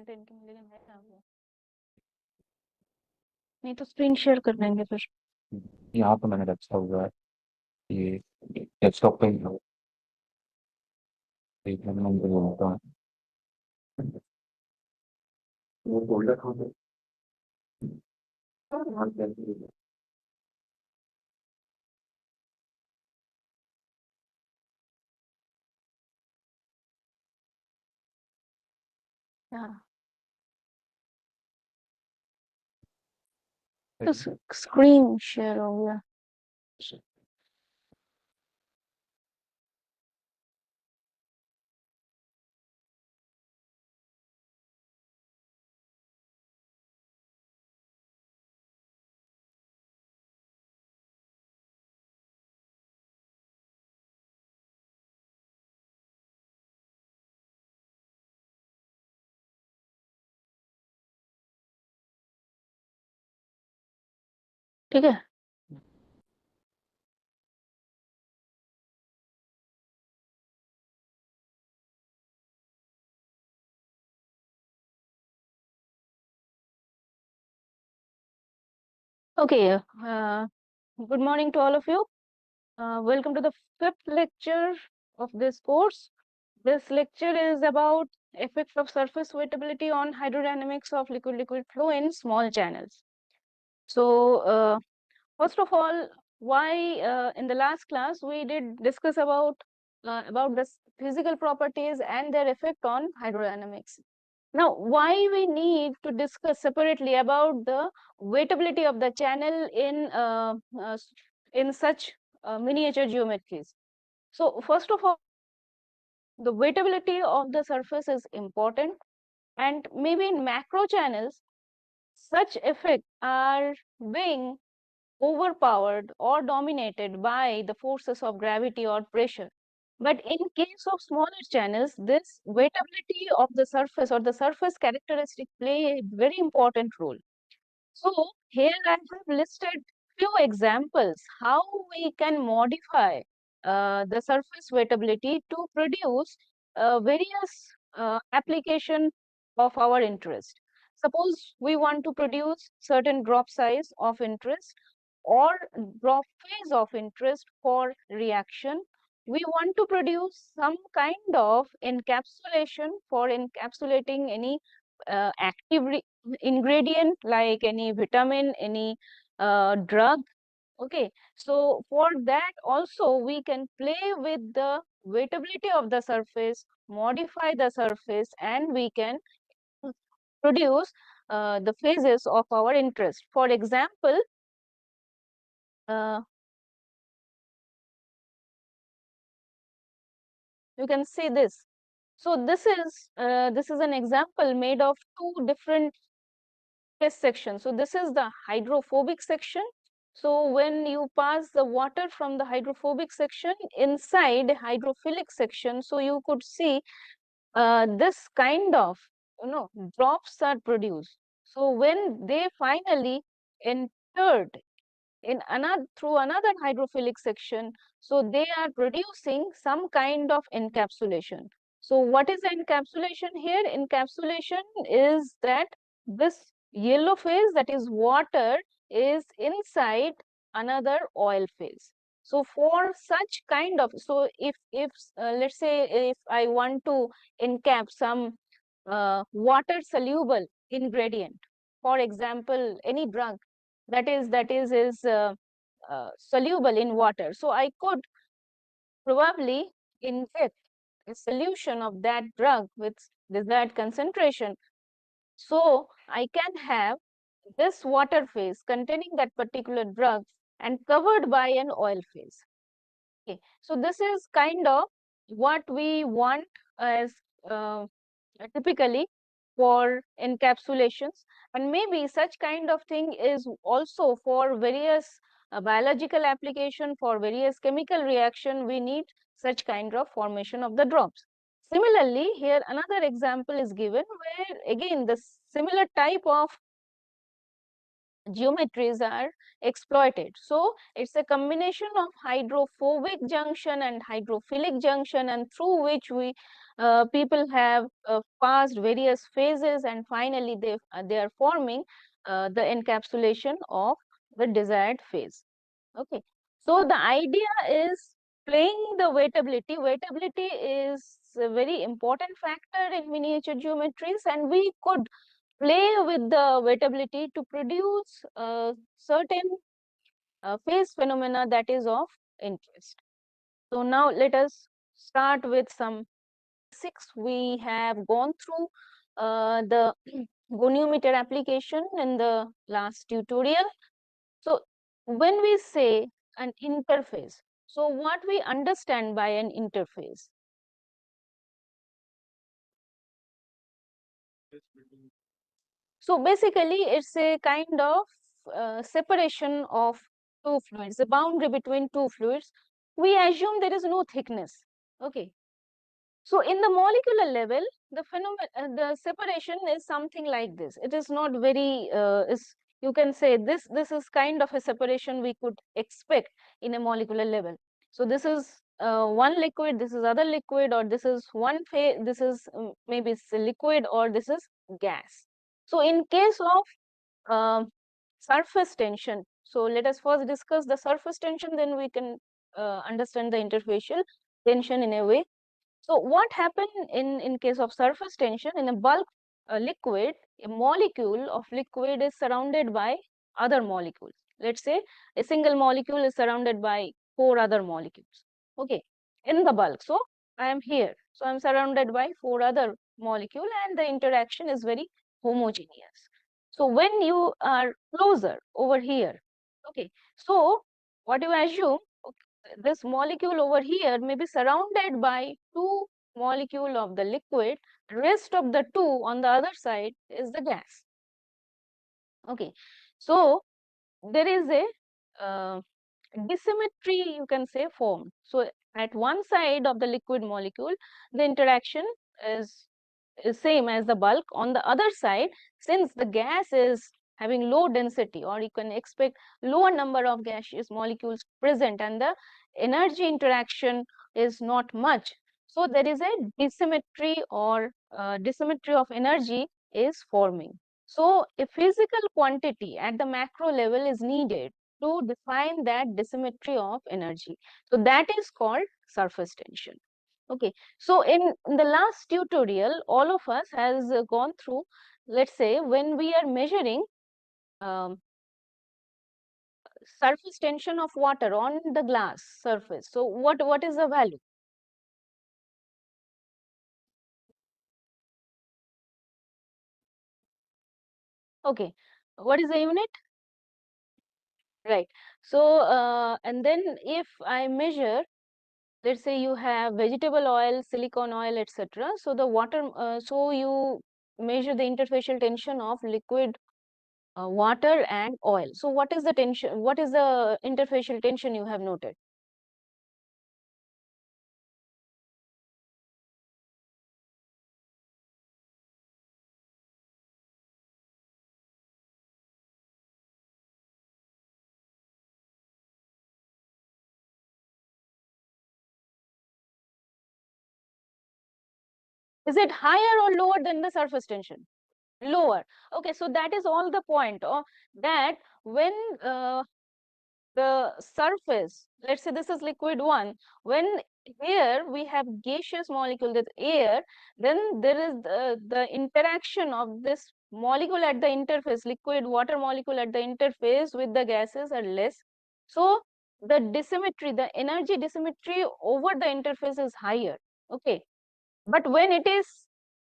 Content के मिलेगा है ना वो, नहीं तो स्क्रीन शेयर कर देंगे फिर। यहाँ तो मैंने रखा हुआ है ये डेस्कटॉप पे ही है। एक मिनट में उनको बोलता हूँ वो फोल्डर कहाँ पे है? हाँ, तो स्क्रीन शेयर हो गया। ठीक है। Okay, good morning to all of you. Welcome to the fifth lecture of this course. This lecture is about effect of surface wettability on hydrodynamics of liquid-liquid flow in small channels. So, first of all, why in the last class we did discuss about the physical properties and their effect on hydrodynamics. Now, why we need to discuss separately about the weightability of the channel in such miniature geometries? So, first of all, the weightability of the surface is important, and maybe in macro channels, such effects are being overpowered or dominated by the forces of gravity or pressure. But in case of smaller channels, this weightability of the surface or the surface characteristic play a very important role. So here I have listed few examples how we can modify the surface weightability to produce various application of our interest. Suppose we want to produce certain drop size of interest or drop phase of interest for reaction. We want to produce some kind of encapsulation for encapsulating any active ingredient like any vitamin, any drug. Okay, so for that also we can play with the weightability of the surface, modify the surface, and we can produce the phases of our interest. For example, uh, you can see this. So this is an example made of two different phase sections. So this is the hydrophobic section. So when you pass the water from the hydrophobic section inside hydrophilic section, so you could see this kind of drops are produced. So when they finally entered in another through another hydrophilic section, so they are producing some kind of encapsulation. So what is encapsulation here? Encapsulation is that this yellow phase, that is water, is inside another oil phase. So for such kind of, so if let's say if I want to encap some water soluble ingredient, for example any drug that is soluble in water, so I could probably inject a solution of that drug with desired concentration, so I can have this water phase containing that particular drug and covered by an oil phase. Okay, so this is kind of what we want as uh, typically for encapsulations, and maybe such kind of thing is also for various biological application, for various chemical reaction we need such kind of formation of the drops. Similarly, here another example is given where again the similar type of geometries are exploited. So it's a combination of hydrophobic junction and hydrophilic junction, and through which we people have passed various phases, and finally they are forming the encapsulation of the desired phase. Okay, so the idea is playing the weightability. Weightability is a very important factor in miniature geometries, and we could play with the weightability to produce certain phase phenomena that is of interest. So now let us start with some basics. We have gone through the goniometer application in the last tutorial. So when we say an interface, so what we understand by an interface? So basically, it's a kind of separation of two fluids, a boundary between two fluids. We assume there is no thickness. Okay. So in the molecular level, the separation is something like this. It is not very, is you can say this is kind of a separation we could expect in a molecular level. So this is one liquid, this is other liquid, or this is one phase, this is maybe it's a liquid, or this is gas. So in case of surface tension, so let us first discuss the surface tension, then we can understand the interfacial tension in a way. So what happened in case of surface tension? In a bulk liquid, a molecule of liquid is surrounded by other molecules. Let's say a single molecule is surrounded by four other molecules. Okay, in the bulk. So I am here. So I'm surrounded by four other molecule, and the interaction is very homogeneous. So when you are closer over here, okay, so what you assume, this molecule over here may be surrounded by two molecule of the liquid, rest of the two on the other side is the gas. Okay, so there is a dissymmetry, you can say, formed. So at one side of the liquid molecule, the interaction is same as the bulk. On the other side, since the gas is having low density, or you can expect lower number of gaseous molecules present, and the energy interaction is not much, so there is a dissymmetry, or dissymmetry of energy is forming. So a physical quantity at the macro level is needed to define that dissymmetry of energy. So that is called surface tension. Okay, so in the last tutorial, all of us has gone through, let's say, when we are measuring um, surface tension of water on the glass surface. So what is the value? Okay, what is the unit? Right. So and then if I measure, let's say you have vegetable oil, silicone oil, etc. So the water, so you measure the interfacial tension of liquid water and oil. So what is the tension? What is the interfacial tension you have noted? Is it higher or lower than the surface tension? Lower. Okay, so that is all the point. That when the surface, let's say this is liquid 1, when here we have gaseous molecule, that air, then there is the interaction of this molecule at the interface, liquid water molecule at the interface with the gases are less. So the dissymmetry, the energy dissymmetry over the interface is higher. Okay, but when it is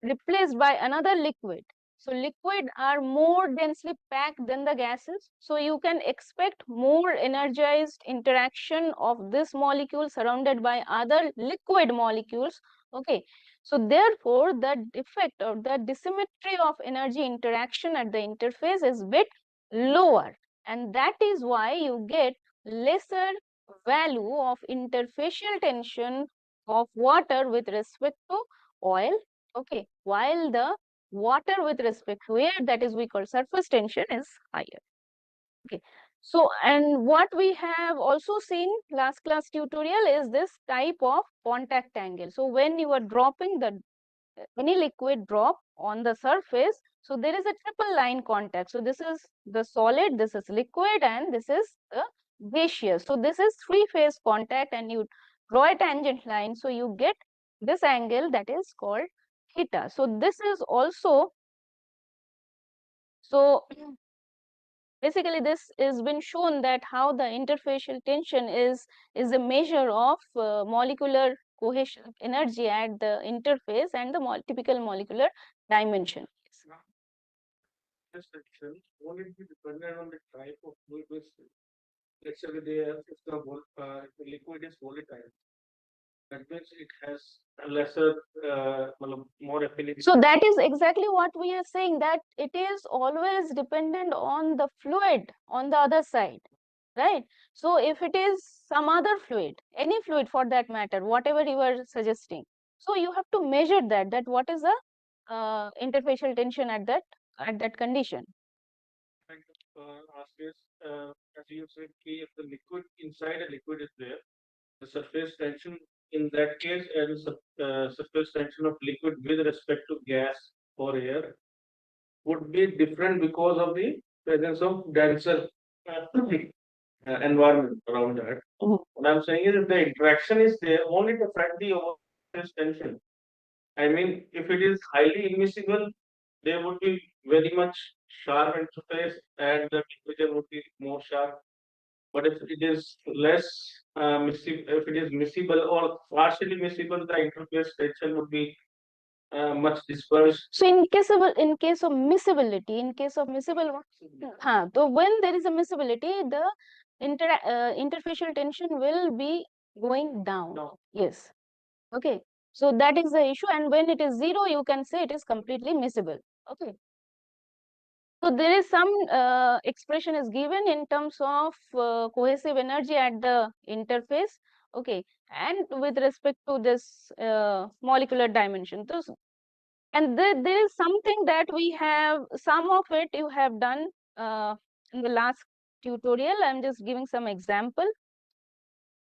replaced by another liquid, so liquid are more densely packed than the gases, so you can expect more energized interaction of this molecule surrounded by other liquid molecules. Okay, so therefore the effect or the dissymmetry of energy interaction at the interface is bit lower, and that is why you get lesser value of interfacial tension of water with respect to oil. Okay, while the water with respect to air, that is we call surface tension, is higher. Okay. So, and what we have also seen last class tutorial is this type of contact angle. So when you are dropping the any liquid drop on the surface, so there is a triple line contact. So this is the solid, this is liquid, and this is the gaseous. So this is three-phase contact, and you draw a tangent line, so you get this angle that is called theta. So this is also, so basically this has been shown that how the interfacial tension is a measure of molecular cohesion energy at the interface and the typical molecular dimension. This section won't it be dependent on the type of fluid which let's say if the liquid is volatile, that means it has a lesser more affinity. So that is exactly what we are saying, that it is always dependent on the fluid on the other side, right? So if it is some other fluid, any fluid for that matter, whatever you are suggesting, so you have to measure that what is the interfacial tension at that condition. Ask is, as you said, if the liquid inside a liquid is there, the surface tension in that case and surface tension of liquid with respect to gas or air would be different because of the presence of denser environment around that. Mhm. What I'm saying is, if the interaction is there, won't it affect the overall tension? I mean, if it is highly immiscible, there would be very much sharp interface and the temperature would be more sharp. But if it is less if it is miscible or partially miscible, the interface tension would be much dispersed. So in case of miscibility, in case of miscible, so when there is a miscibility, the interfacial tension will be going down. No. Yes. Okay. So that is the issue, and when it is zero, you can say it is completely miscible. Okay. So there is some expression is given in terms of cohesive energy at the interface. Okay, and with respect to this molecular dimension. So, and there is something that we have, some of it you have done in the last tutorial. I'm just giving some example.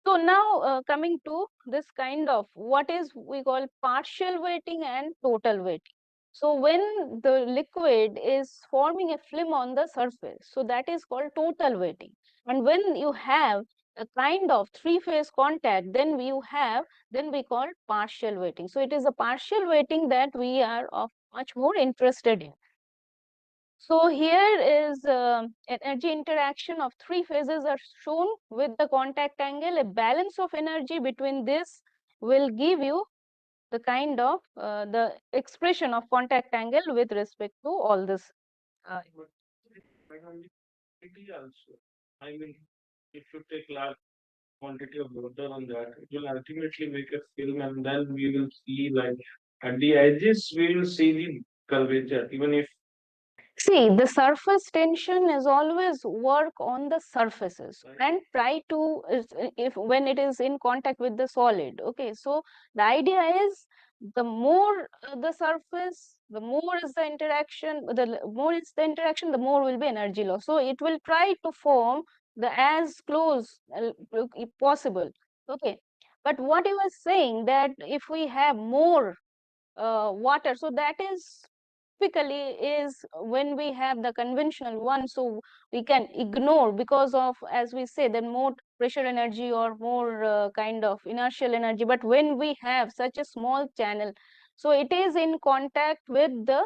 So now coming to this kind of what is we call partial weighting and total weighting. So when the liquid is forming a film on the surface, so that is called total weighting. And when you have a kind of three-phase contact, then we call partial weighting. So it is a partial weighting that we are of much more interested in. So here is energy interaction of three phases are shown with the contact angle. A balance of energy between this will give you the kind of the expression of contact angle with respect to all this. Also, I mean, if you take large quantity of water on that, it will ultimately make a film, and then we will see like at the edges we will see the curvature, even if See, the surface tension is always work on the surfaces and try to, if when it is in contact with the solid. Okay, so the idea is the more the surface, the more is the interaction, more is the interaction, the more will be energy loss. So it will try to form the as close if possible. Okay, but what you were saying that if we have more water, so that is typically is when we have the conventional one, so we can ignore because of, as we say, the more pressure energy or more kind of inertial energy. But when we have such a small channel, so it is in contact with the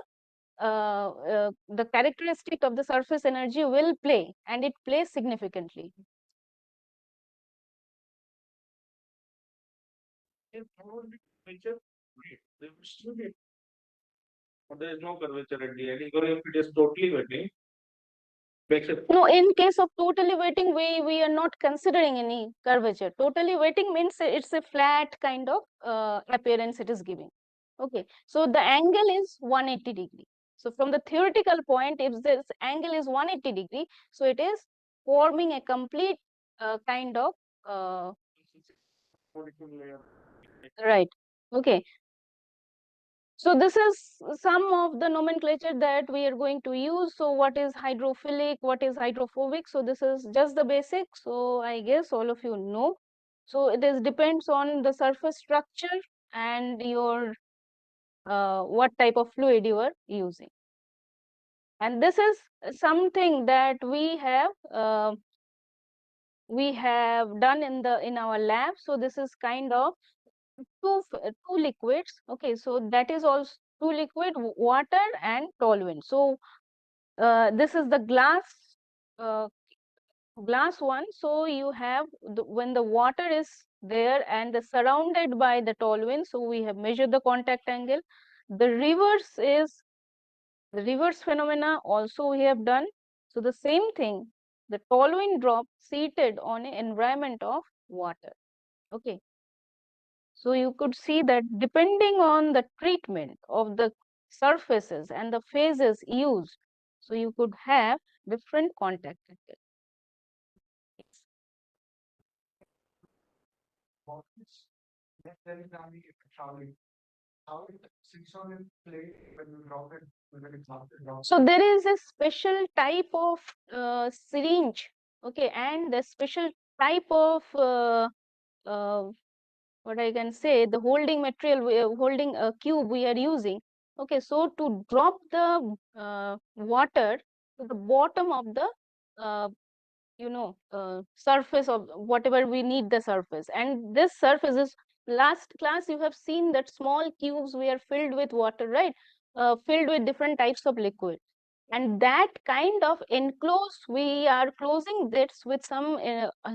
characteristic of the surface energy will play, and it plays significantly. if curvature, there will still be, but there is no curvature at the end, even if it is totally wetting. Makes it No, in case of totally wetting, we are not considering any curvature. Totally wetting means it's a flat kind of appearance it is giving. Okay, so the angle is 180 degree. So from the theoretical point, if this angle is 180 degree, so it is forming a complete kind of molecule layer. right. Okay, So this is some of the nomenclature that we are going to use. So what is hydrophilic, what is hydrophobic? So this is just the basic. So I guess all of you know. So it is depends on the surface structure and your what type of fluid you are using. And this is something that we have done in our lab. So this is kind of two liquids. Okay, so that is also two liquid, water and toluene. So this is the uh, glass one. So you have when the water is there and surrounded by the toluene, so we have measured the contact angle. The reverse phenomena also we have done. So the same thing, the toluene drop seated on an environment of water. Okay, so you could see that depending on the treatment of the surfaces and the phases used, so you could have different contact angle. So there is a special type of syringe, okay, and the special type of what I can say, the holding material, holding a cube we are using. Okay, so to drop the water to the bottom of the uh, surface of whatever we need the surface, and this surface is, last class you have seen that small cubes we are filled with water, right? Filled with different types of liquid, and that kind of enclosed we are closing this with some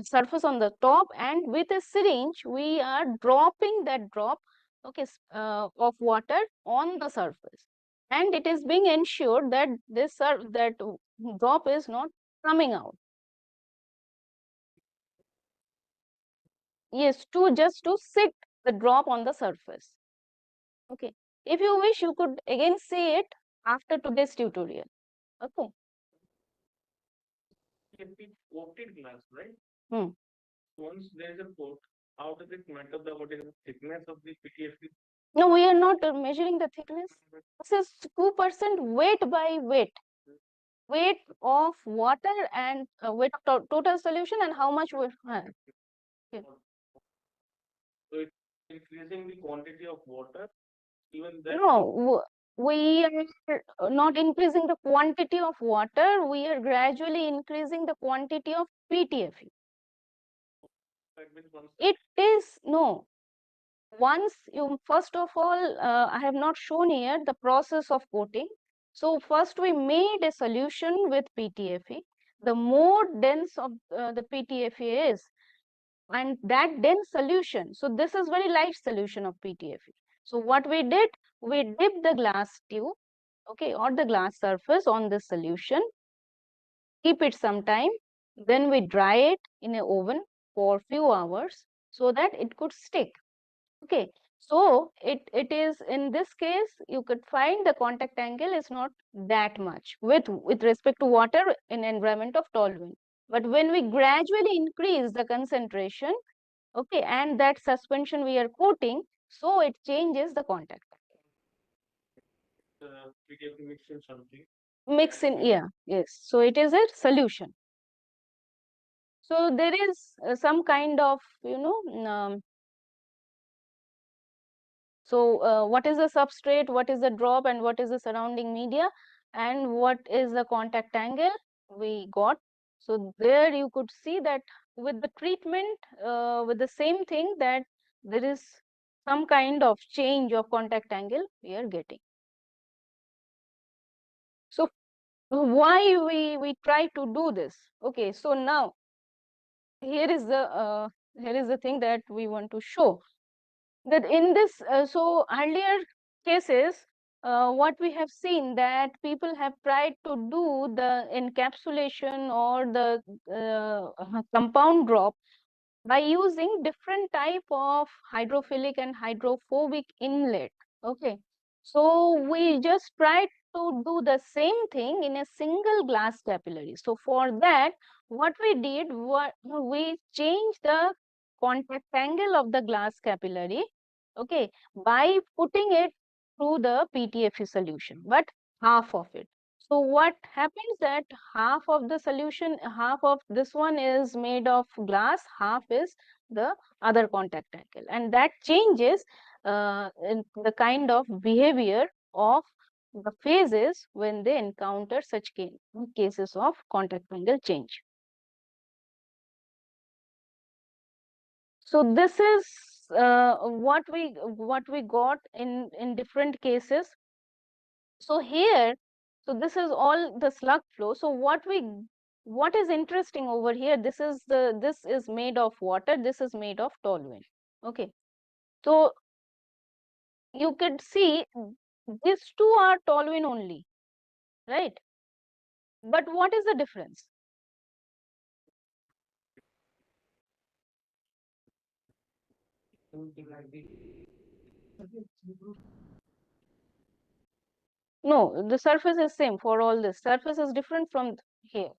surface on the top, and with a syringe we are dropping that drop, okay, of water on the surface, and it is being ensured that that drop is not coming out. Yes, to just to sit the drop on the surface. Okay, if you wish you could again see it after today's tutorial. Okay. Can be coated glass, right? Hmm. Once there is a coat, how does it matter what is the thickness of the PTFE? No, we are not measuring the thickness. This is 2% weight by weight. Weight of water and weight of total solution and how much we have. Okay. So it's increasing the quantity of water, even that. No, we are not increasing the quantity of water. We are gradually increasing the quantity of PTFE. It is no. Once you, first of all, I have not shown here the process of coating. So first we made a solution with PTFE. The more dense of the PTFE is, and that dense solution, so this is very light solution of PTFE. So what we did, we dipped the glass tube, okay, or the glass surface on this solution, keep it some time, then we dry it in an oven for few hours so that it could stick. Okay, so it is, in this case you could find the contact angle is not that much with respect to water in environment of toluene. But when we gradually increase the concentration, okay, and that suspension we are coating, so it changes the contact. PTFE mix in something. Mix in, yeah, yes. So it is a solution. So there is some kind of, so what is the substrate, what is the drop, and what is the surrounding media, and what is the contact angle we got. So there you could see that with the treatment, with the same thing, that there is some kind of change of contact angle we are getting. So why we try to do this? Okay, so now here is the thing that we want to show, that in this so earlier cases, what we have seen, that people have tried to do the encapsulation or the compound drop by using different type of hydrophilic and hydrophobic inlet. Okay, so we just tried to do the same thing in a single glass capillary. So for that, what we did, we changed the contact angle of the glass capillary, okay, by putting it through the PTFE solution, but half of it. So what happens that half of the solution, half of this one is made of glass, half is the other contact angle, and that changes in the kind of behavior of the phases when they encounter such cases of contact angle change. So this is what we got in different cases. So here, so this is all the slug flow. So what is interesting over here, this is made of water, this is made of toluene. Okay, so you could see these two are toluene only, right? But what is the difference? No, the surface is same for all this. Surface is different from here.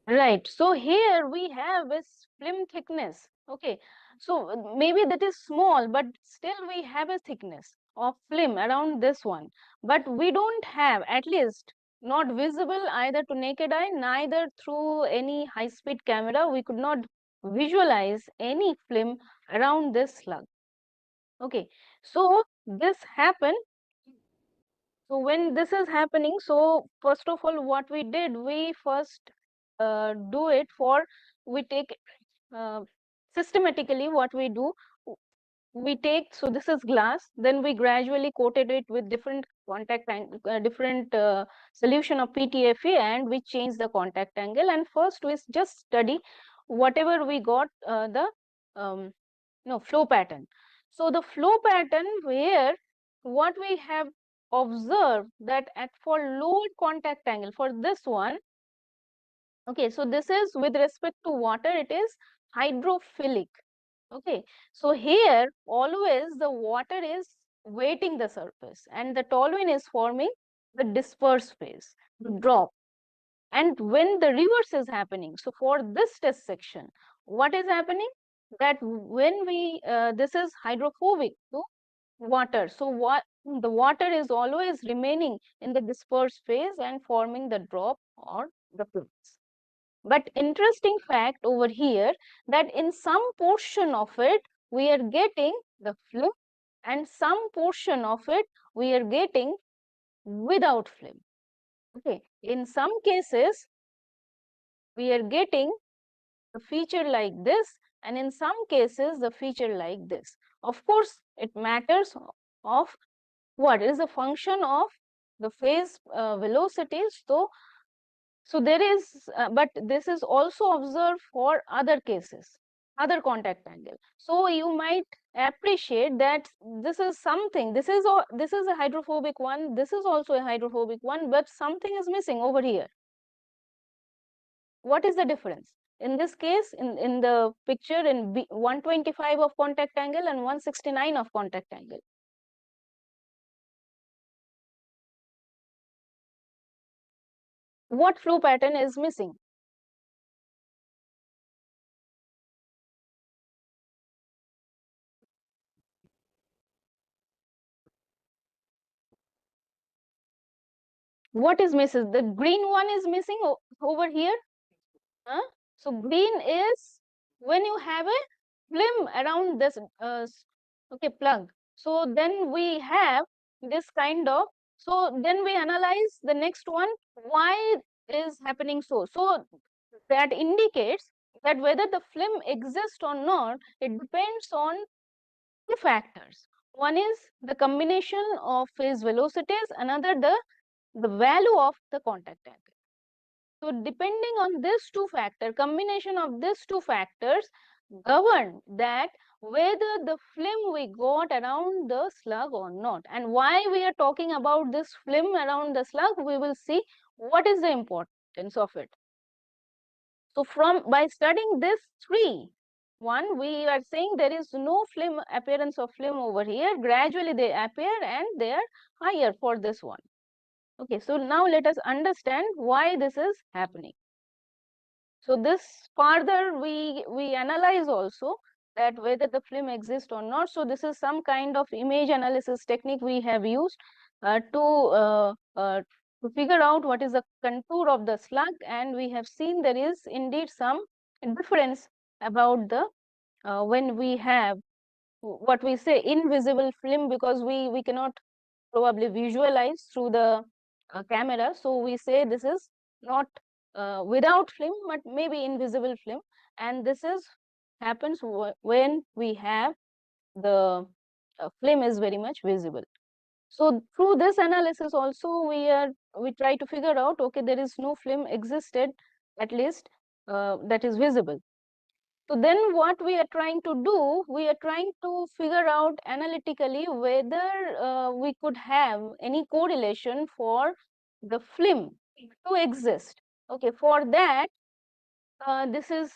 Right. So here we have this film thickness. Okay. So maybe that is small, but still we have a thickness of film around this one. But we don't have, at least not visible either to naked eye, neither through any high-speed camera. We could not visualize any film around this slug. Okay. So this happened. So when this is happening, so first of all, what we did, we first do it for, we take systematically what we do, we take, so this is glass, then we gradually coated it with different different solution of PTFE, and we change the contact angle, and first we just study whatever we got the no flow pattern. So the flow pattern where what we have observed that at for low contact angle for this one, okay, so this is with respect to water, it is hydrophilic. Okay, so here always the water is weighting the surface and the toluene is forming the disperse phase, the drop. And when the reverse is happening, so for this test section, what is happening? That when we, this is hydrophobic to water. So what the water is always remaining in the dispersed phase and forming the drop or the flux. But interesting fact over here that in some portion of it we are getting the film and some portion of it we are getting without film. Okay, in some cases we are getting a feature like this, and in some cases the feature like this. Of course, it matters of what is a function of the phase velocities. So there is, but this is also observed for other cases, other contact angle. So you might appreciate that this is something, this is a hydrophobic one, this is also a hydrophobic one, but something is missing over here. What is the difference? In this case, in the picture, in 125 of contact angle and 169 of contact angle. What flow pattern is missing? What is missing? The green one is missing over here. Huh? So green is when you have a film around this okay plug. So then we have this kind of, so then we analyze the next one, why is happening so. So that indicates that whether the film exists or not, it depends on two factors. One is the combination of phase velocities, another the value of the contact angle. So depending on these two factors, combination of these two factors govern that whether the film we got around the slug or not. And why we are talking about this film around the slug, we will see what is the importance of it. So by studying this three, one, we are saying there is no film appearance of film over here. Gradually they appear and they are higher for this one. Okay, so now let us understand why this is happening. So this further we analyze also that whether the film exists or not. So this is some kind of image analysis technique we have used to figure out what is the contour of the slug, and we have seen there is indeed some difference about the when we have what we say invisible film, because we cannot probably visualize through the camera, so we say this is not without film but maybe invisible film, and this is happens when we have the film is very much visible. So through this analysis also we try to figure out, okay, there is no film existed at least that is visible. So then what we are trying to do, we are trying to figure out analytically whether we could have any correlation for the film to exist. Okay, for that, this is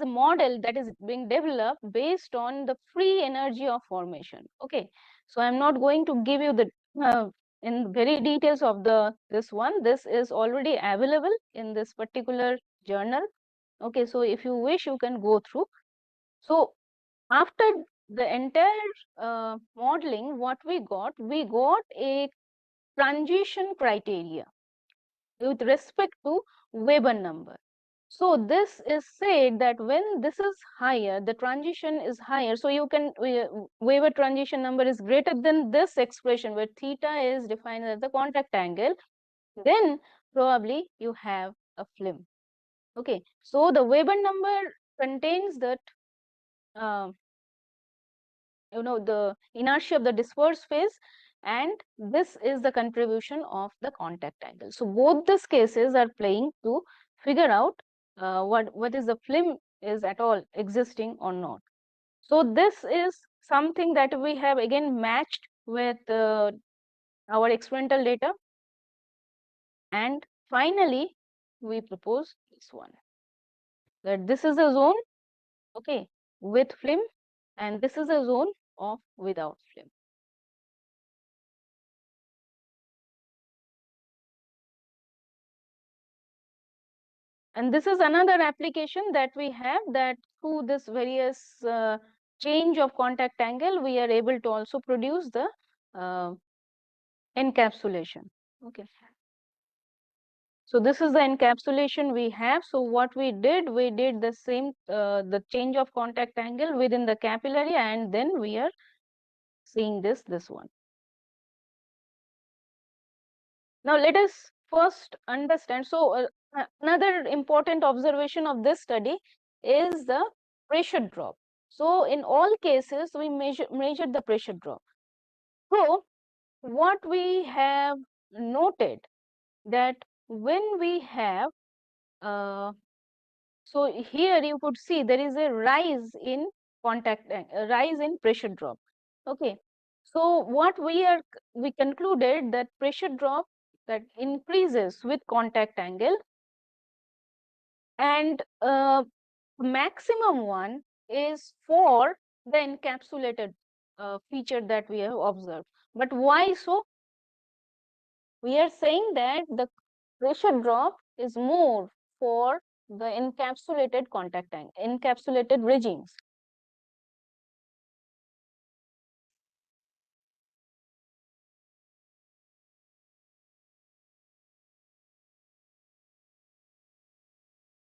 a model that is being developed based on the free energy of formation. Okay, so I'm not going to give you the in very details of this one. This is already available in this particular journal. Okay, so if you wish, you can go through. So after the entire modeling, what we got a transition criteria with respect to Weber number. So this is said that when this is higher, the transition is higher. So you can Weber transition number is greater than this expression where theta is defined as the contact angle, then probably you have a film. Okay, so the Weber number contains that the inertia of the disperse phase, and this is the contribution of the contact angle. So both these cases are playing to figure out what is the film is at all existing or not. So this is something that we have again matched with our experimental data, and finally we propose this one, that this is a zone, okay, with film, and this is a zone of without film. And this is another application that we have, that through this various change of contact angle, we are able to also produce the encapsulation. Okay. So this is the encapsulation we have. So what we did the same, the change of contact angle within the capillary, and then we are seeing this one. Now let us first understand. So another important observation of this study is the pressure drop. So in all cases, we measured the pressure drop. So what we have noted that when we have, so here you could see there is a rise in rise in pressure drop. Okay. So what we concluded that pressure drop that increases with contact angle, and maximum one is for the encapsulated feature that we have observed. But why so? We are saying that the pressure drop is more for the encapsulated contact angle, encapsulated regimes.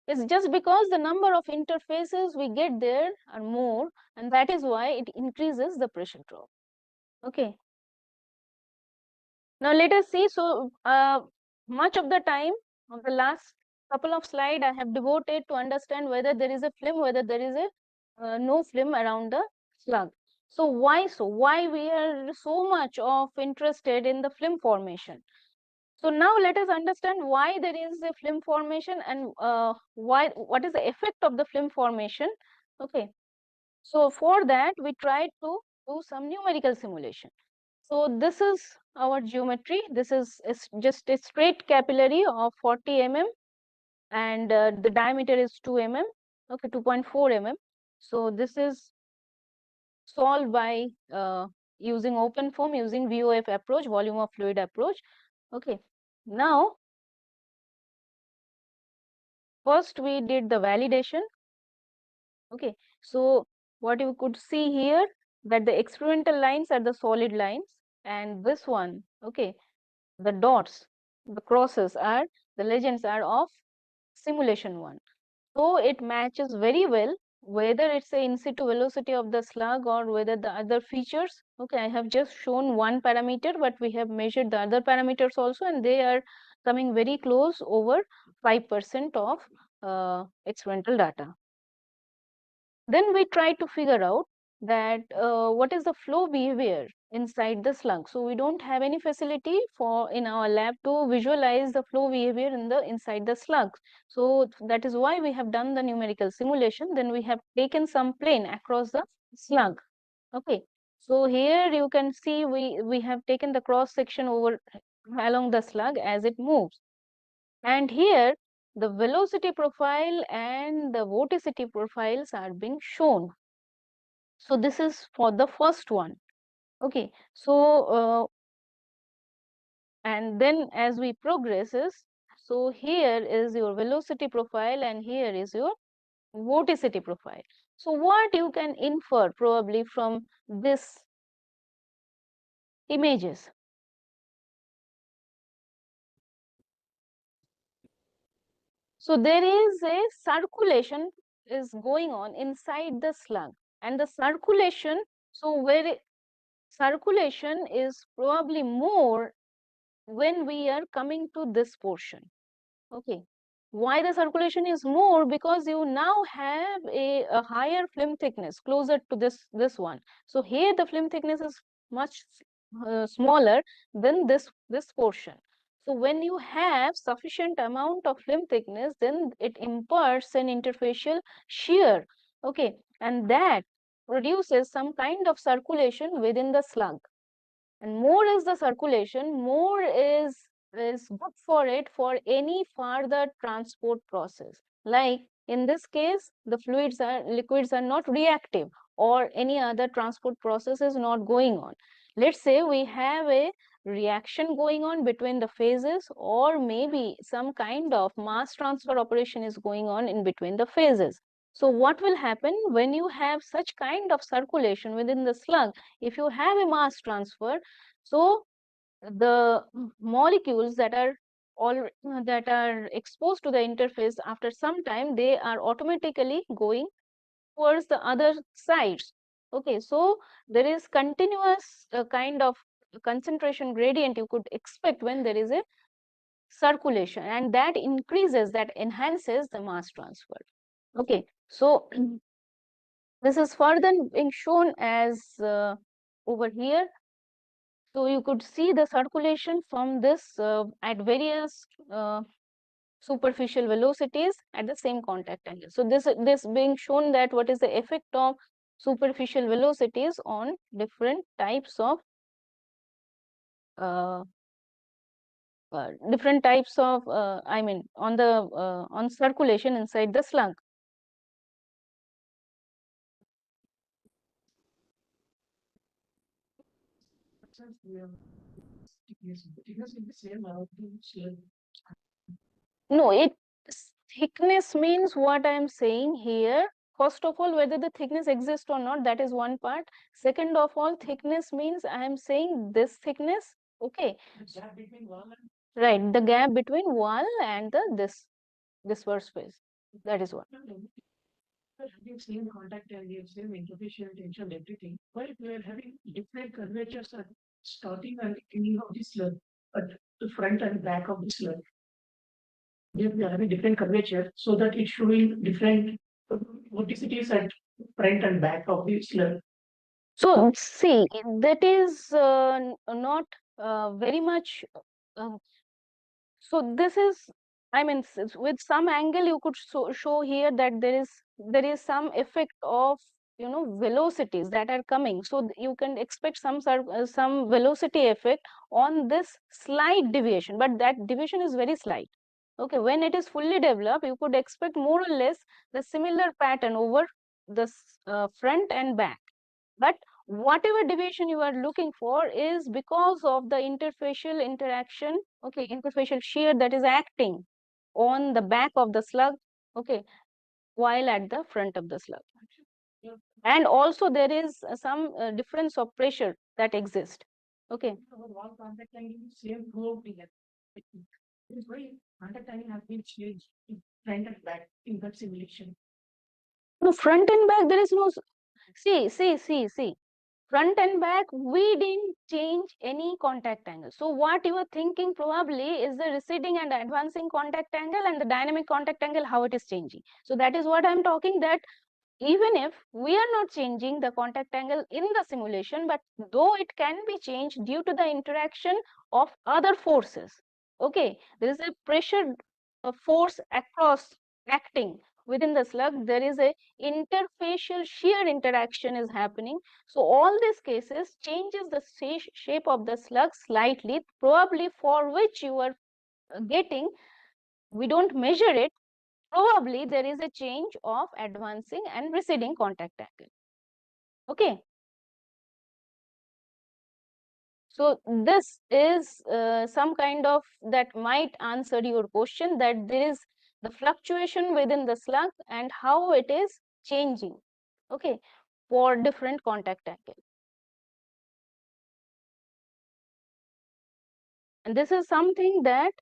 It's just because the number of interfaces we get there are more, and that is why it increases the pressure drop. Okay. Now let us see. So much of the time of the last couple of slides I have devoted to understand whether there is a film, whether there is a no film around the slug. So why so? Why we are so much of interested in the film formation? So now let us understand why there is a film formation, and what is the effect of the film formation. Okay. So for that we tried to do some numerical simulation. So this is our geometry. This is just a straight capillary of 40 mm, and the diameter is 2 mm, okay, 2.4 mm. So this is solved by using OpenFOAM, using VOF approach, volume of fluid approach. Okay, now first we did the validation. Okay, so what you could see here, that the experimental lines are the solid lines, and this one, okay, the dots, the crosses are, the legends are of simulation one. So it matches very well whether it's a in situ velocity of the slug or whether the other features. Okay, I have just shown one parameter, but we have measured the other parameters also, and they are coming very close, over 5% of experimental data. Then we try to figure out that what is the flow behavior inside the slug. So we don't have any facility for in our lab to visualize the flow behavior in the inside the slug. So that is why we have done the numerical simulation. Then we have taken some plane across the slug. Okay, so here you can see we have taken the cross section over along the slug as it moves. And here the velocity profile and the vorticity profiles are being shown. So this is for the first one. Okay, so and then as we progresses, so here is your velocity profile and here is your vorticity profile. So what you can infer probably from this images? So there is a circulation is going on inside the slug, and the circulation, so where circulation is probably more when we are coming to this portion. Okay, why the circulation is more? Because you now have a higher film thickness closer to this one. So here the film thickness is much smaller than this portion. So when you have sufficient amount of film thickness, then it imparts an interfacial shear. Okay, and that produces some kind of circulation within the slug. And more is the circulation, more is good for it for any further transport process. Like in this case, the liquids are not reactive, or any other transport process is not going on. Let's say we have a reaction going on between the phases, or maybe some kind of mass transfer operation is going on in between the phases. So what will happen when you have such kind of circulation within the slug? If you have a mass transfer, so the molecules that are all that are exposed to the interface, after some time they are automatically going towards the other sides. Okay, so there is continuous kind of concentration gradient you could expect when there is a circulation, and that increases, that enhances the mass transfer. Okay, so this is further being shown as over here. So you could see the circulation from this at various superficial velocities at the same contact angle. So this being shown that what is the effect of superficial velocities on different types of uh, I mean on the on circulation inside the slug. No, thickness means what I am saying here. First of all, whether the thickness exists or not, that is one part. Second of all, thickness means I am saying this thickness. Okay. Right, the gap between wall and this verse space. That is what. Having same contact area, same interfacial tension, everything, but we are having different curvatures at starting and ending of the slug, at the front and back of the slug. We are having different curvature so that it's showing different vorticities at front and back of the slug. So see, that is not very much. Uh, so this is, I mean, with some angle you could show here that there is some effect of velocities that are coming. So you can expect some velocity effect on this slight deviation, but that deviation is very slight. Okay, when it is fully developed, you could expect more or less the similar pattern over the front and back. But whatever deviation you are looking for is because of the interfacial interaction, okay, interfacial shear that is acting on the back of the slug. Okay, while at the front of the slug. And also there is some difference of pressure that exists. Okay. Our wall contact angle is same throughout the length. This is why contact angle has been changed in front and back in that simulation. No, front and back, there is no. See. Front and back, we didn't change any contact angle. So what you are thinking probably is the receding and advancing contact angle and the dynamic contact angle, how it is changing. So that is what I'm talking, that even if we are not changing the contact angle in the simulation, but though it can be changed due to the interaction of other forces. Okay, there is a pressure force across acting within the slug. There is a interfacial shear interaction is happening. So all these cases changes the shape of the slug slightly, probably for which you are getting, we don't measure it, probably there is a change of advancing and receding contact angle. Okay. So this is some kind of that might answer your question, that there is the fluctuation within the slug and how it is changing, okay, for different contact angle. And this is something that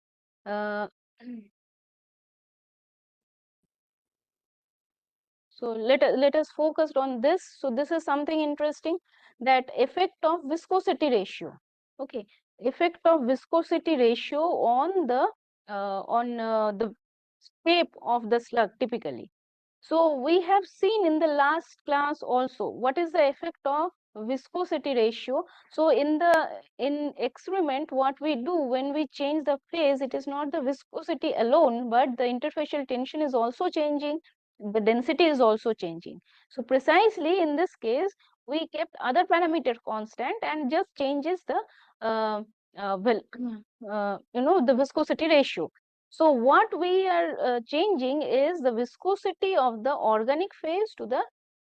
so let us focus on this. So this is something interesting, that effect of viscosity ratio. Okay, effect of viscosity ratio on the shape of the slug typically. So we have seen in the last class also what is the effect of viscosity ratio. So in experiment, what we do when we change the phase, it is not the viscosity alone, but the interfacial tension is also changing, the density is also changing. So precisely in this case, we kept other parameter constant and just changes the the viscosity ratio. So what we are changing is the viscosity of the organic phase to the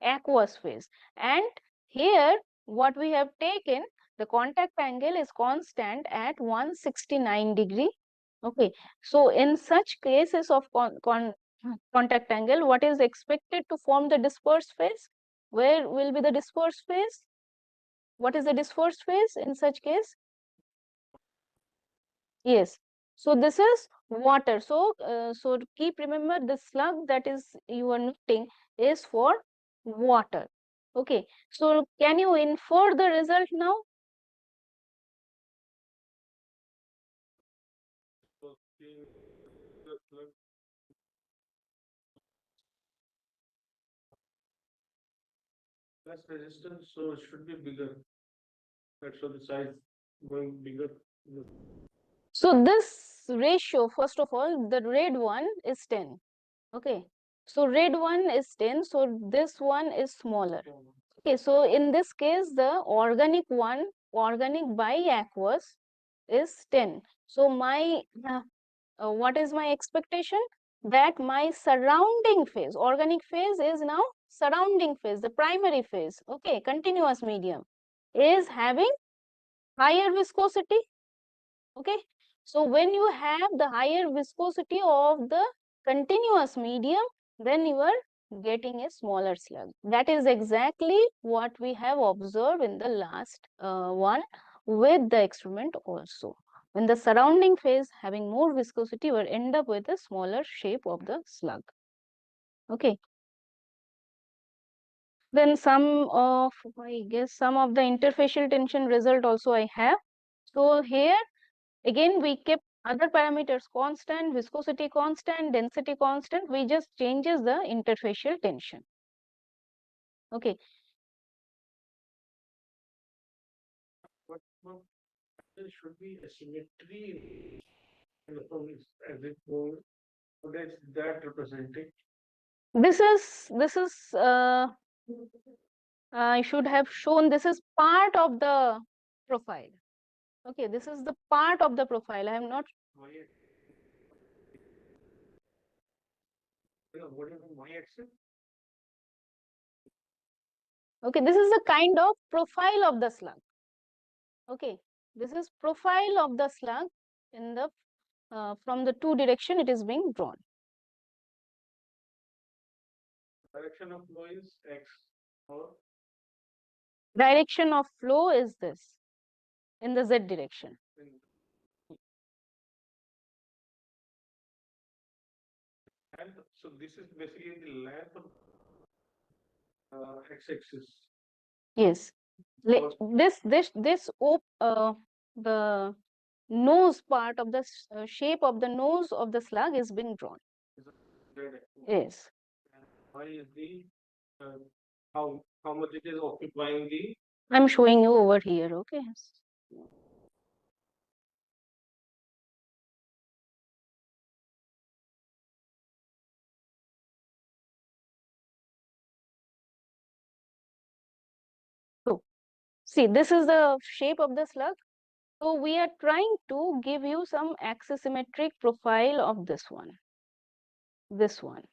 aqueous phase. And here what we have taken, the contact angle is constant at 169 degree. Okay, so in such cases of contact angle, what is expected to form the dispersed phase? Where will be the dispersed phase? What is the dispersed phase in such case? Yes. So this is water. So so keep remember, the slug that is you are noting is for water. Okay. So can you infer the result now? Less resistance, so it should be bigger. That's why the size going bigger. So this ratio, first of all, the red one is 10. Okay. So red one is 10. So this one is smaller. Okay. So in this case, the organic one, organic by aqueous is 10. So my what is my expectation? That my surrounding phase, organic phase is now surrounding phase, the primary phase, okay, continuous medium, is having higher viscosity. Okay, so when you have the higher viscosity of the continuous medium, then you are getting a smaller slug. That is exactly what we have observed in the last one with the experiment also. When the surrounding phase having more viscosity, will end up with a smaller shape of the slug. Okay. Then I guess some of the interfacial tension result also I have. So here again we kept other parameters constant, viscosity constant, density constant. We just changes the interfacial tension. Okay. But there should be a symmetry in the forms as it goes. What is that representing? This is I should have shown, this is part of the profile. Okay, this is the part of the profile. I have not. What is the y-axis? Okay, this is the kind of profile of the slug. Okay, this is profile of the slug in the from the two direction it is being drawn. Direction of flow is X or Direction of flow is this, in the Z direction. and so this is basically the length of x-axis. Yes. Or The nose part of the shape of the nose of the slug is being drawn. z-axis. Yes. And y is the how much it is occupying the I'm showing you over here. Okay. So, see, this is the shape of the slug. So we are trying to give you some axisymmetric profile of this one. This one.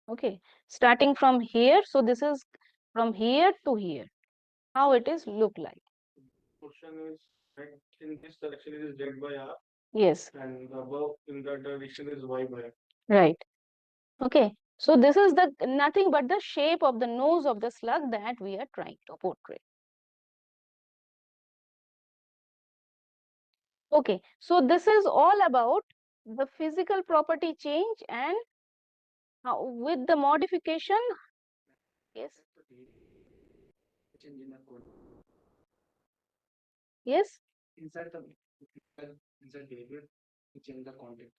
Okay. Starting from here. So this is from here to here. How it is look like. portion is right in this direction it is z by r Yes. and above in that direction is y by r. Right. Okay. So this is the nothing but the shape of the nose of the slug that we are trying to portray. Okay. So this is all about the physical property change and how, with the modification. Yes. Yes. Inside behavior, to change the content.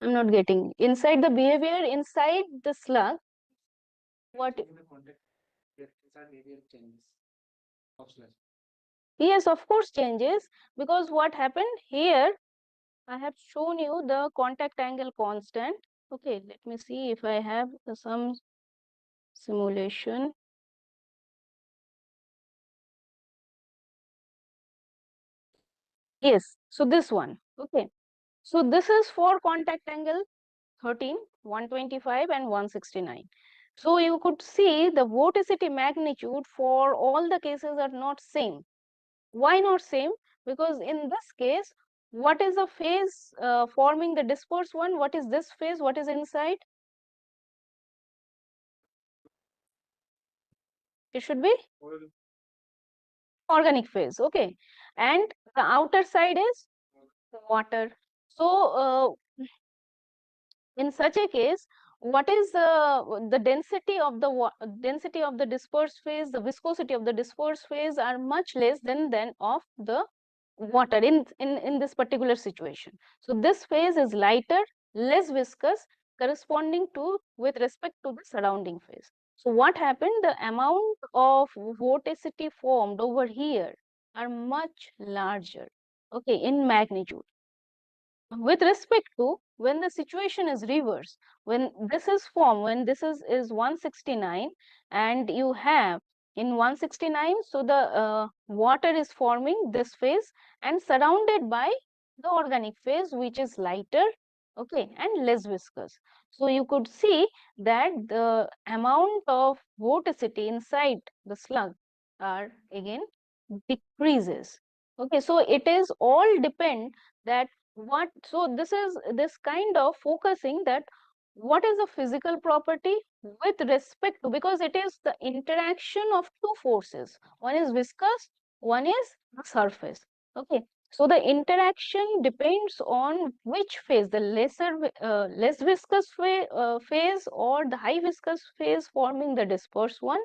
I'm not getting inside the behavior inside the slug. What? The content, inside behavior changes. Of slug. Yes, of course changes, because what happened here, I have shown you the contact angle constant. Okay, let me see if I have some simulation. Yes, so this one. Okay, so this is for contact angle 13, 125 and 169. So you could see the vorticity magnitude for all the cases are not same. Why not same? Because in this case, what is the phase forming the dispersed one? What is this phase? What is inside? It should be Well, organic phase. Okay, and the outer side is water. So in such a case, what is the density of the dispersed phase, the viscosity of the dispersed phase are much less than of the water in this particular situation. So this phase is lighter, less viscous, corresponding to with respect to the surrounding phase. So what happened, the amount of vorticity formed over here are much larger, okay, in magnitude, with respect to when the situation is reverse. When this is formed, when this is 169 and you have in 169, so the water is forming this phase and surrounded by the organic phase, which is lighter, okay, and less viscous. So you could see that the amount of vorticity inside the slug are again decreases. Okay, so it is all depend that what, so this is this kind of focusing that what is the physical property with respect to, because it is the interaction of two forces, one is viscous, one is the surface. Okay, so the interaction depends on which phase, the less viscous phase or the high viscous phase forming the dispersed one,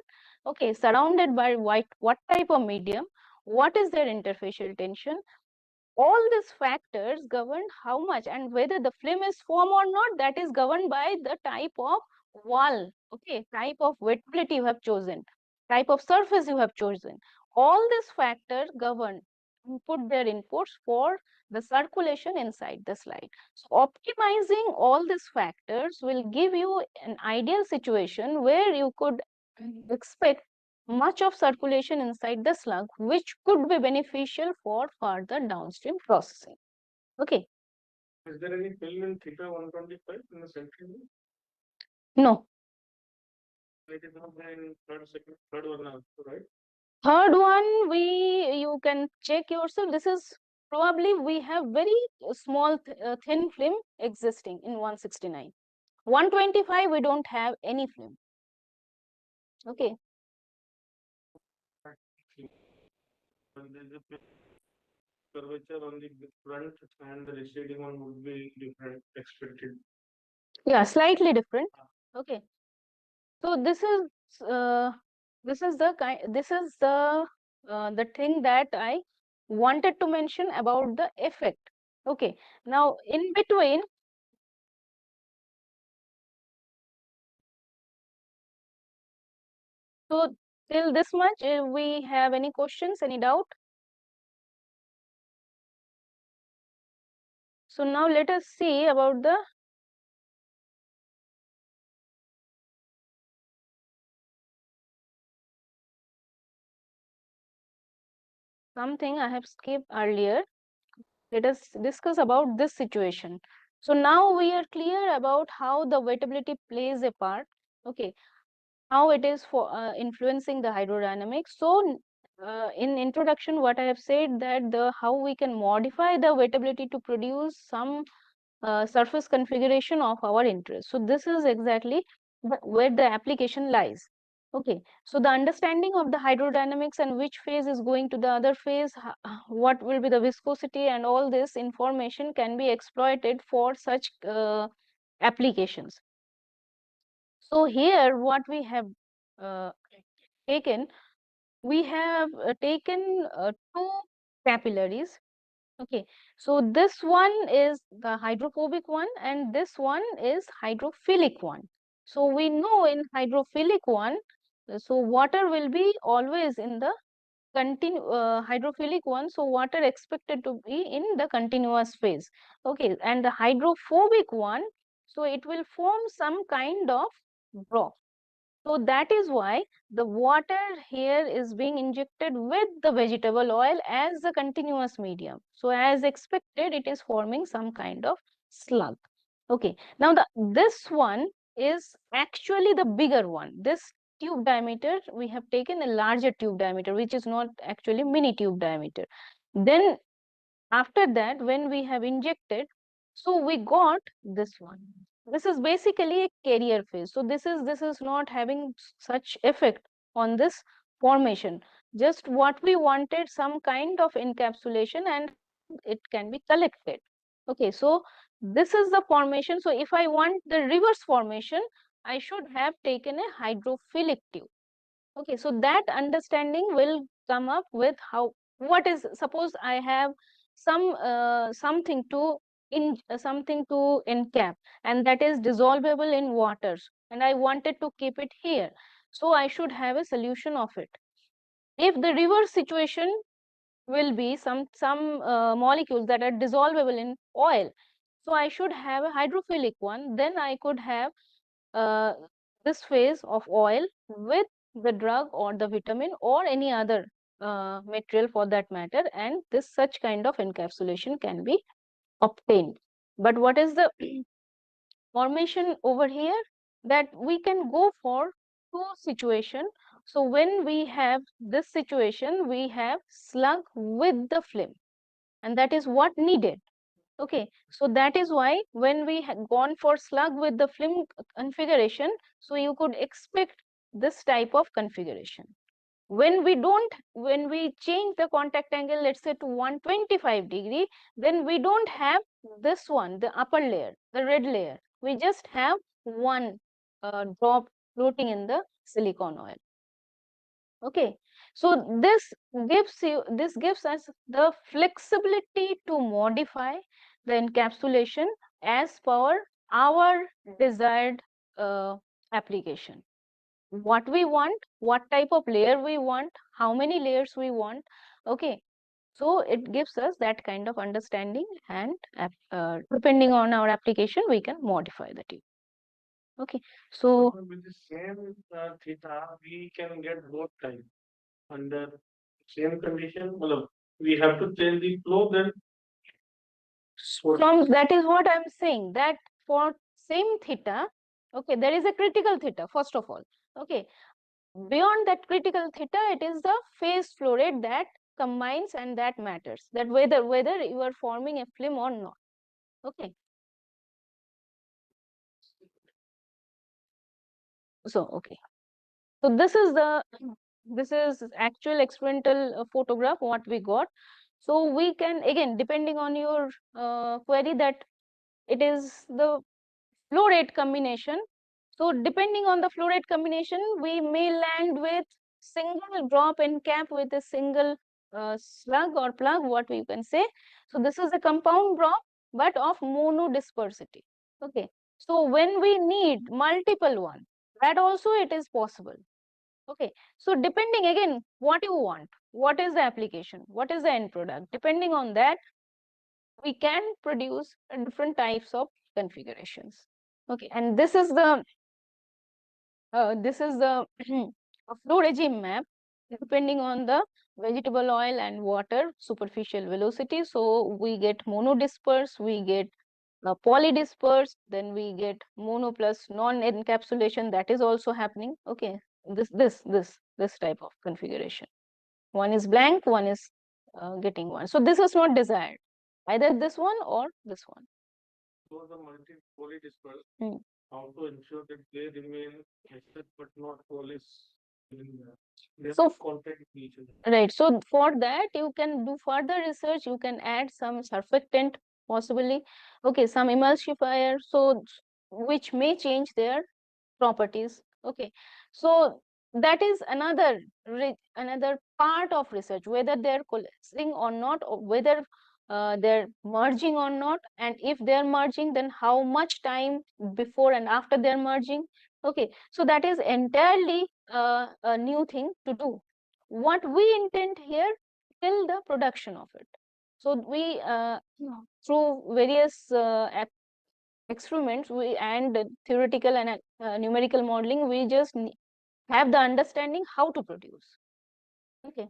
okay, surrounded by what type of medium, what is their interfacial tension. All these factors govern how much and whether the film is formed or not, that is governed by the type of wall, okay, type of wettability you have chosen, type of surface you have chosen. All these factors govern and put their inputs for the circulation inside the slide. So optimizing all these factors will give you an ideal situation where you could expect much of circulation inside the slug, which could be beneficial for further downstream processing. Okay. is there any film in theta 125 in the central? No. It is not there in third one also, right? Third one, you can check yourself. This is probably we have very small thin film existing in 169. 125 we don't have any film. Okay, And there's a curvature on the front and the receding one would be different expected. yeah, slightly different. Okay, so this is the thing that I wanted to mention about the effect. Okay, now in between, so till this much, we have any questions, any doubt? So now let us see about the something I have skipped earlier. Let us discuss about this situation. So now we are clear about how the wettability plays a part. Okay, how it is for influencing the hydrodynamics. So in introduction, what I have said that the how we can modify the wettability to produce some surface configuration of our interest. So this is exactly where the application lies. Okay, so the understanding of the hydrodynamics and which phase is going to the other phase, what will be the viscosity, and all this information can be exploited for such applications. So here what we have uh, taken, we have taken two capillaries. Okay, so this one is the hydrophobic one and this one is hydrophilic one. So we know in hydrophilic one, so water will be always in the hydrophilic one, so water expected to be in the continuous phase. Okay, and the hydrophobic one, so it will form some kind of drop. So that is why the water here is being injected with the vegetable oil as a continuous medium. So as expected, it is forming some kind of slug. Okay, now this one is actually the bigger one. This tube diameter, we have taken a larger tube diameter, which is not actually mini tube diameter. Then after that, when we have injected, so we got this one. This is basically a carrier phase. So this is not having such effect on this formation. Just what we wanted, some kind of encapsulation, and it can be collected. Okay, so this is the formation. So if I want the reverse formation, I should have taken a hydrophilic tube. Okay, so that understanding will come up with how, what is, suppose I have some something to encap, and that is dissolvable in waters, and I wanted to keep it here. So I should have a solution of it. If the reverse situation will be some molecules that are dissolvable in oil, so I should have a hydrophilic one. Then I could have uh, this phase of oil with the drug or the vitamin or any other material for that matter, and this such kind of encapsulation can be obtained. But what is the formation over here? That we can go for two situation. So when we have this situation, we have slug with the film, and that is what needed. Okay, so that is why when we had gone for slug with the film configuration, so you could expect this type of configuration. When we change the contact angle, let's say to 125 degree, then we don't have this one, the upper layer, the red layer. We just have one drop floating in the silicone oil. Okay, so this gives us the flexibility to modify the encapsulation as per our desired application. What we want, what type of layer we want, how many layers we want. Okay, so it gives us that kind of understanding, and depending on our application, we can modify the tube. Okay, so With the same theta, we can get both type under same condition. Well, we have to change the flow then. from that is what I'm saying, that for same theta, okay, there is a critical theta first of all. Okay, beyond that critical theta, it is the phase flow rate that combines, and that matters, that whether you are forming a film or not. Okay, Okay. So this is actual experimental photograph what we got. So we can again, depending on your query, that it is the flow rate combination. So depending on the flow rate combination, we may land with single drop in cap with a single slug or plug, what we can say. So this is a compound drop, but of monodispersity. Okay. So when we need multiple one, that also it is possible. Okay. So depending again, what you want, what is the application, what is the end product, depending on that, we can produce different types of configurations. Okay, and this is the a flow regime map depending on the vegetable oil and water superficial velocity. So we get monodisperse, we get polydisperse, then we get mono plus non-encapsulation, that is also happening. Okay, this type of configuration. One is blank, one is getting one. So this is not desired, either this one or this one. So the multi-poly dispersed, Hmm. how to ensure that they remain acid but not polish in their So contact with each other. right, so for that you can do further research, you can add some surfactant possibly, okay, some emulsifier, so which may change their properties. Okay, so that is another part of research, whether they're collapsing or not, or whether they're merging or not, and if they're merging, then how much time before and after they're merging. Okay, so that is entirely a new thing to do. What we intend here till the production of it. So we through various experiments and theoretical and numerical modeling, we just have the understanding how to produce. Okay.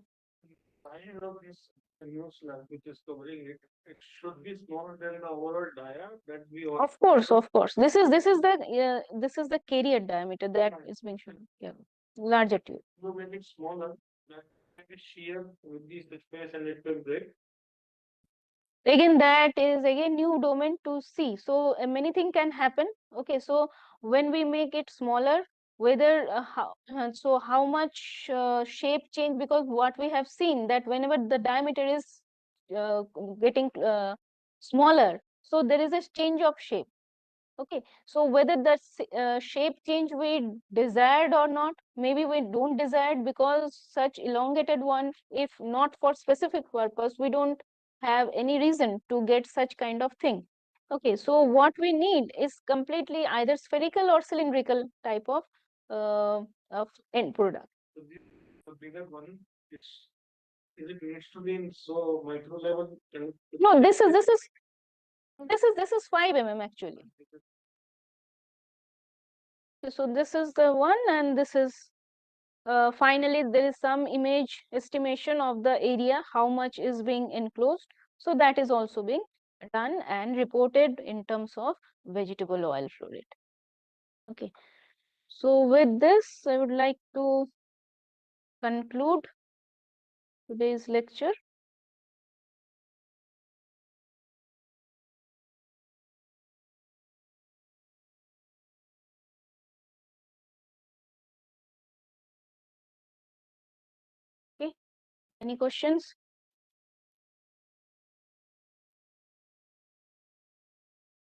Size of this new slab which is covering it, it should be smaller than the overall dia that we all. Of course. This is the carrier diameter that is being shown. Yeah, larger tube. You make it smaller, that make it shear with this space and it will break. Again, that is again new domain to see. So many things can happen. Okay, so when we make it smaller, whether how much shape change, because what we have seen that whenever the diameter is uh, getting smaller, so there is a change of shape. Okay, so whether the shape change we desired or not, maybe we don't desire it, because such elongated one, if not for specific purpose, we don't have any reason to get such kind of thing. Okay, so what we need is completely either spherical or cylindrical type of end product. So this the bigger one, it's is it needs to be in so micro level? No, this is 5 mm actually. So this is the one, and this is finally there is some image estimation of the area, how much is being enclosed. So that is also being done and reported in terms of vegetable oil flow rate. Okay, so with this I would like to conclude today's lecture. Okay, any questions?